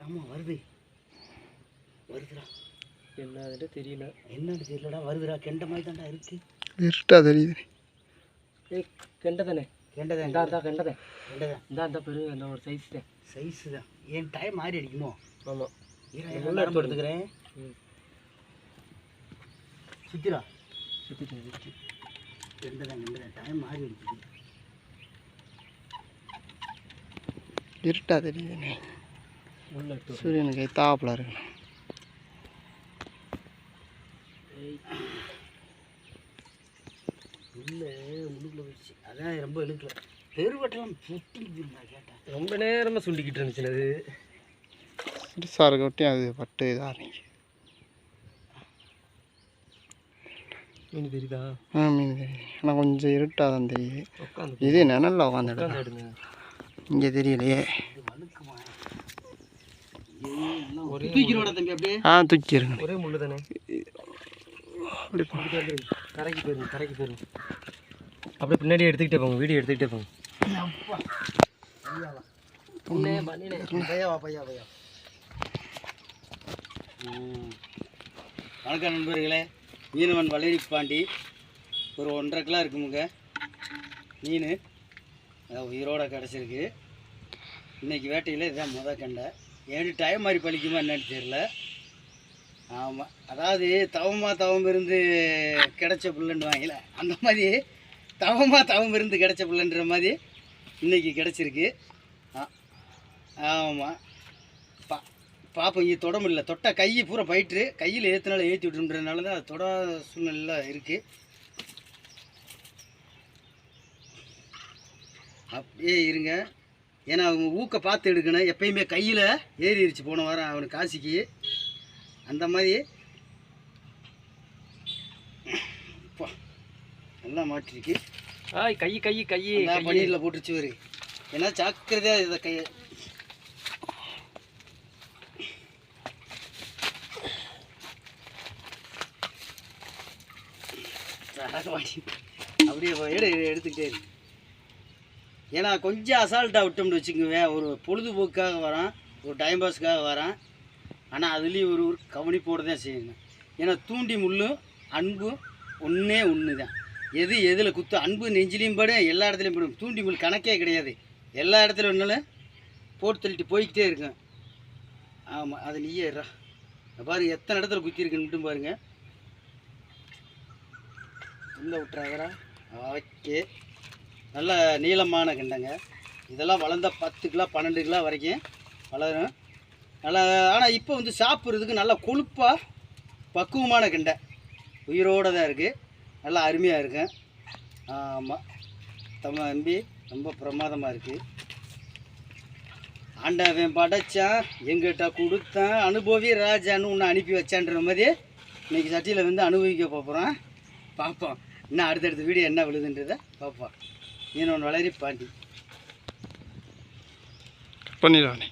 ஆமாம் வருது வருதுடா. என்னன்னு தெரியல, என்னன்னு தெரியலடா, வருதுடா. கெண்ட மாதிரி தான்டா இருக்கு. இருட்டா தெரியுது. ஏய் கெண்டை தானே? கெண்டை தான். இந்தா கெண்டை தான். கெண்டை தான். இந்த பெரு அந்த ஒரு சைஸ் தான். சைஸு தான். என் டைம் மாறி அடிக்குமோ? ஆமாம். உள்ள எடுத்து எடுத்துக்கிறேன். சுத்திரா சுற்றி கெண்டை தான். கெண்டை தான். டைம் மாறி அடிக்குது. இருட்டா தெரியுதுண்ணே. உள்ள எடுத்து சூரியனுக்கு தாப்பில் இருக்கணும். இல்லை முன்னுக்குள்ள போயிடுச்சு. அதான் ரொம்ப இழுக்கல. பெருவட்டெல்லாம் சுட்டிக்கிட்டு கேட்டேன். ரொம்ப நேரமாக சுண்டிக்கிட்டு இருந்துச்சு. அது பெருசாக இருக்க ஒட்டி அது பட்டு இதாக இருந்துச்சு. மீன் தெரியுதா? மீன் தெரியுது. ஆனால் கொஞ்சம் இருட்டாக தான் தெரியுது. உட்காந்து இது நிழல்ல உட்காந்துடுங்க. எடுங்க. இங்கே தெரியலையே. தூக்கிடுவாடா தம்பி அப்படியே. தூக்கிடுங்க. ஒரே முள்ளு தானே. அப்படி கரைக்கு போயிருங்க, கரைக்கு போயிருங்க. அப்படியே பின்னாடி எடுத்துக்கிட்டே போங்க, வீடியோ எடுத்துக்கிட்டே போங்க. பையாவா பையா பையா. வணக்கம் நண்பர்களே. மீனவன் வளரி பாண்டி. ஒரு 1.5 கிலோ இருக்குமுங்க மீன். அதான் உயிரோடு கிடச்சிருக்கு. இன்றைக்கி வேட்டையில் இதுதான் கெண்டை. ஏன்னு டைம் மாதிரி பழிக்குமா என்னன்னு தெரியல. ஆமாம், அதாவது தவம் இருந்து கிடைச்ச பிள்ளைன்னு வாங்கல, அந்த மாதிரி தவம் இருந்து கிடைச்ச பிள்ளைன்ற மாதிரி இன்றைக்கி கிடச்சிருக்கு. ஆமாம், பாப்போம். இங்கே தொட முடியல. தொட்டால் கை பூரா போயிட்டு கையில் ஏற்றினால ஏற்றி விட்டுன்றதுனால தான் அது தொட சூழ்நிலை இருக்குது. அப்படியே இருங்க, ஏன்னா அவங்க ஊக்க பார்த்து எடுக்கணும். எப்பயுமே கையில் ஏறிடுச்சு போன வாரம் அவனுக்கு காசிக்கு. அந்த மாதிரி நல்லா மாட்டிருக்கு. கை கை கை பன்னீரில் போட்டுருச்சு வரு. ஏன்னா ஜாக்கிரதையாக இதை கையை அப்படியே எடுத்துக்கிட்டே இருக்கு. ஏன்னா கொஞ்சம் அசால்ட்டாக விட்டோம்னு வச்சுக்குவேன். ஒரு பொழுதுபோக்காக வரான், ஒரு டைம் பாஸுக்காக வரான். ஆனால் அதுலேயும் ஒரு கவனிப்போடு தான் செய்யணும். ஏன்னா தூண்டி முள்ளும் அன்பும் ஒன்று தான். எதில் குத்து அன்பு நெஞ்சிலையும் படும், எல்லா இடத்துலையும் படும். தூண்டி முள் கணக்கே கிடையாது. எல்லா இடத்துல ஒன்றாலும் போட்டு தள்ளிட்டு போய்கிட்டே இருக்கும். ஆமாம், அது நீயே இருறா. பாருங்க எத்தனை இடத்துல குத்திருக்குன்னு மட்டும் பாருங்கள். உள்ளே விட்டுறாங்கடா. ஓகே, நல்ல நீளமான கெண்டைங்க. இதெல்லாம் வளர்ந்தா 10 கிலோ 12 கிலோ வரைக்கும் வளரும். நல்லா. ஆனால் இப்போ வந்து சாப்பிட்றதுக்கு நல்லா கொழுப்பாக பக்குவமான கெண்டை உயிரோடு தான் இருக்குது. நல்லா அருமையாக இருக்கும். ஆமாம் தம்பி, ரொம்ப பிரமாதமாக இருக்குது. ஆண்டவன் படைச்சான், எங்கிட்ட கொடுத்தான், அனுபவி ராஜான்னு ஒன்று அனுப்பி வச்சான்ற மாதிரி இன்றைக்கி சட்டியில் வந்து அனுபவிக்க போகிறோம். பார்ப்போம் இன்னும் அடுத்தடுத்த வீடியோ என்ன விழுதுன்றதை பார்ப்போம். மீனவன் வளரி பாண்டி பண்ணிடலானே.